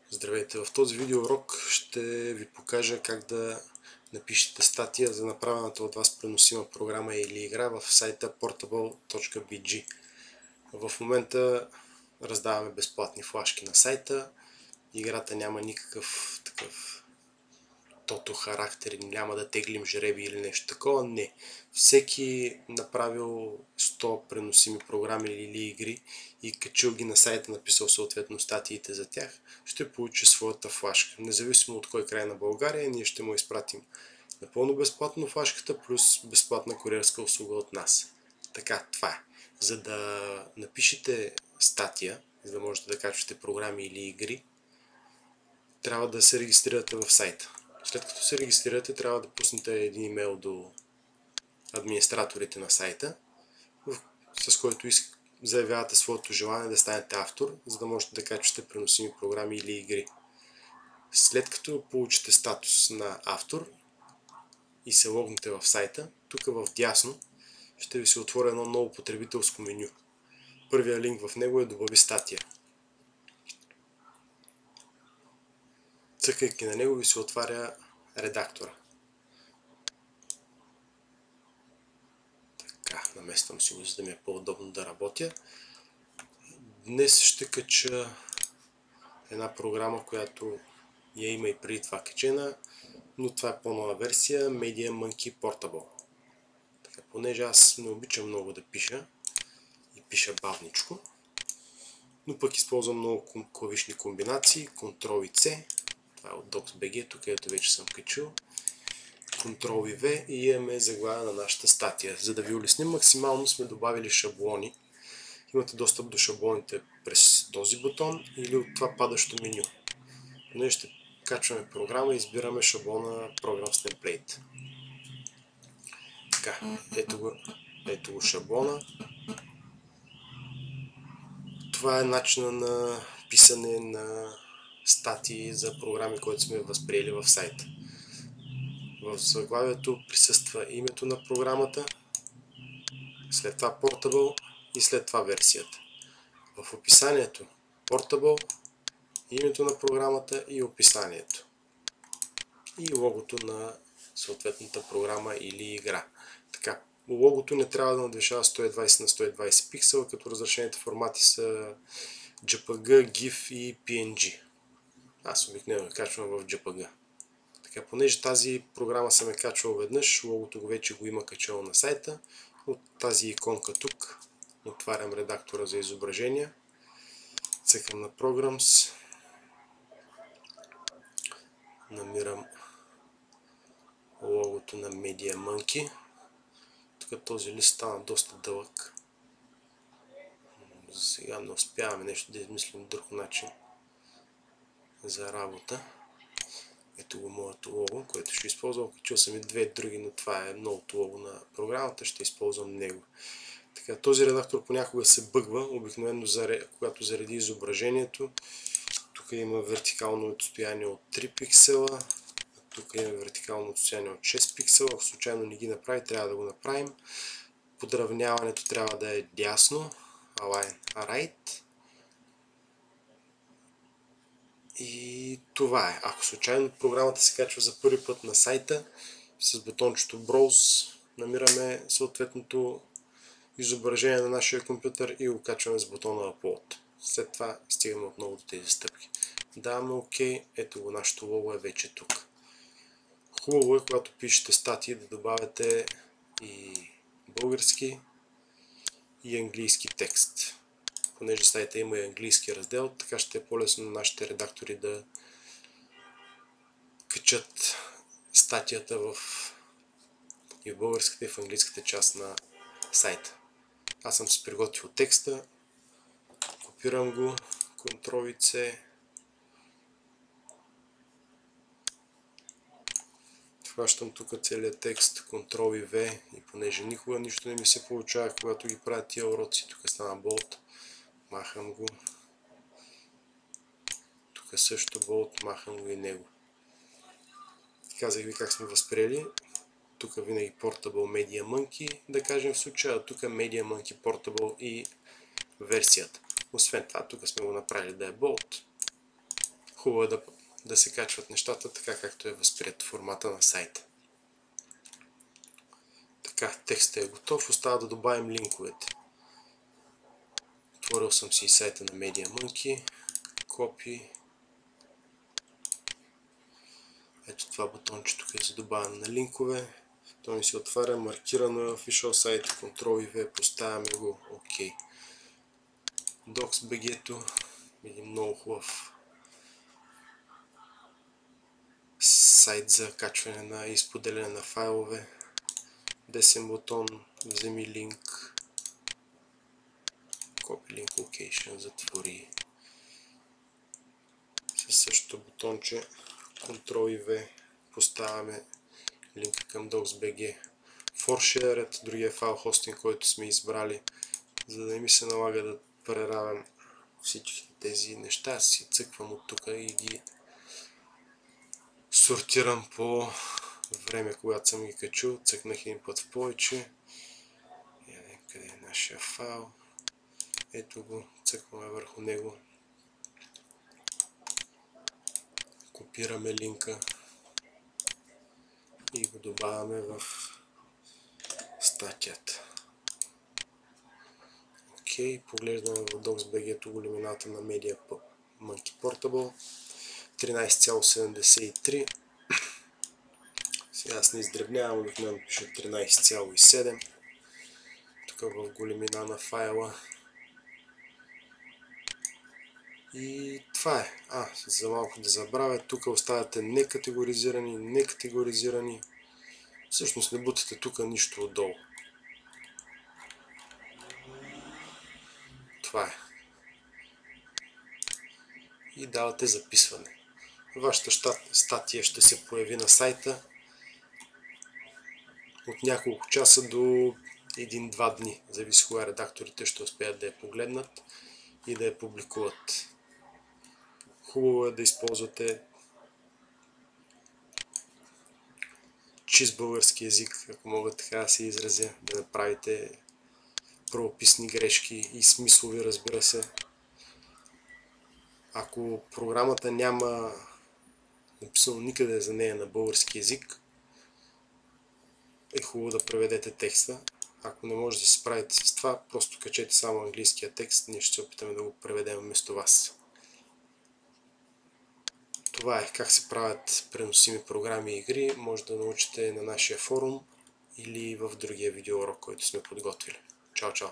Здравейте! В този видеоурок ще ви покажа как да напишете статия за направената от вас преносима програма или игра в сайта portable.bg. В момента раздаваме безплатни флашки на сайта. Играта няма никакъв такъв тото характер, няма да теглим жреби или нещо такова. Не. Всеки направил 100 преносими програми или игри и качил ги на сайта, написал съответно статиите за тях, ще получи своята флашка. Независимо от кой край на България, ние ще му изпратим напълно безплатно флашката, плюс безплатна куриерска услуга от нас. Така, това е. За да напишете статия, за да можете да качвате програми или игри, трябва да се регистрирате в сайта. След като се регистрирате, трябва да пуснете един имейл до администраторите на сайта, с който заявявате своето желание да станете автор, за да можете да качвате преносими програми или игри. След като получите статус на автор и се логнете в сайта, тук в дясно ще ви се отвори едно ново потребителско меню. Първият линк в него е добави статия. Цъкайки на него ви се отваря редактора. Така, намествам си го, за да ми е по-удобно да работя. Днес ще кача една програма, която я има и преди това качена, но това е по-нова версия, Media Monkey Portable. Така, понеже аз не обичам много да пиша и пиша бавничко, но пък използвам много клавишни комбинации, Ctrl и C, това е от DocsBG, тук ето вече съм качил, Ctrl и V и имаме заглавие на нашата статия. За да ви улесним максимално сме добавили шаблони. Имате достъп до шаблоните през този бутон или от това падащо меню. Ние ще качваме програма и избираме шаблона Programs Template. Така, ето го шаблона. Това е начина на писане на статии за програми, които сме възприели в сайта. В заглавието присъства името на програмата, след това Portable и след това версията. В описанието Portable, името на програмата и описанието. И логото на съответната програма или игра. Така, логото не трябва да надвишава 120 на 120 пиксела, като разрешените формати са JPG, GIF и PNG. Аз обикновено качвам в JPG. Така, понеже тази програма съм е качвал веднъж, логото го вече го има качало на сайта. От тази иконка тук отварям редактора за изображения. Цъкам на Programs. Намирам логото на Media Monkey. Тук този лист стана доста дълъг. Сега не успяваме нещо да измислим друг начин за работа. Ето го моето лого, което ще използвам. Качил съм и две други, но това е новото лого на програмата, ще използвам него. Така, този редактор понякога се бъгва, обикновено когато зареди изображението. Тук има вертикално отстояние от 3 пиксела, тук има вертикално отстояние от 6 пиксела. Ако случайно не ги направи, трябва да го направим. Подравняването трябва да е дясно, Align Right. И това е. Ако случайно програмата се качва за първи път на сайта, с бутончето Browse намираме съответното изображение на нашия компютър и го качваме с бутона Upload. След това стигаме отново до тези стъпки. Даваме OK, ето го, нашето лого е вече тук. Хубаво е, когато пишете статии, да добавяте и български и английски текст. Понеже сайта има и английски раздел, така ще е по-лесно на нашите редактори да качат статията и в българската и в английската част на сайта. Аз съм си приготвил текста, копирам го, Ctrl и C, хващам тук целият текст, Ctrl и V и понеже никога нищо не ми се получава, когато ги правя тия уроци, тук стана болт, махам го, тук също болт, махам го и него. Казах ви как сме възприели. Тук винаги Portable Media Monkey, да кажем в случая, тук Media Monkey Portable и версията. Освен това, тук сме го направили да е болт. Хубаво е да се качват нещата така, както е възприят формата на сайта. Така, текстът е готов, остава да добавим линковете. Отворил съм си сайта на MediaMonkey, копи. Ето това бутонче тук е за добавяне на линкове. То ми се отваря, маркирано е Official сайт, Ctrl и V, поставяме го, OK. Docs.bg-то, един много хубав сайт за качване и споделяне на файлове. Десен бутон, вземи линк, Copy Link Location, затвори. Със същото бутонче Ctrl и V поставяме линка към Docs.bg. ForShared, другия файл хостинг, който сме избрали, за да не ми се налага да преравям всички тези неща, си цъквам от тук и ги сортирам по време, когато съм ги качил. Цъкнах един път в повече. Къде е нашия файл? Ето го, цъкваме върху него. Копираме линка и го добавяме в статията. Окей, поглеждаме в Docs.bg големината на MediaMonkey Portable 13,73. Сега аз не издребнявам, обикновено пише 13,7. Тук в големина на файла. И това е. За малко да забравя, тук оставяте некатегоризирани, некатегоризирани. Всъщност не бутате тук нищо отдолу. Това е. И давате записване. Вашата статия ще се появи на сайта от няколко часа до 1-2 дни. Зависи кога редакторите ще успеят да я погледнат и да я публикуват. Хубаво е да използвате чист български език, ако мога така да се изразя, да направите правописни грешки и смислови, разбира се. Ако програмата няма написано никъде за нея на български език, е хубаво да преведете текста. Ако не може да се справите с това, просто качете само английския текст, ние ще се опитаме да го преведем вместо вас. Това е как се правят преносими програми и игри. Може да научите на нашия форум или в другия видеоурок, който сме подготвили. Чао, чао!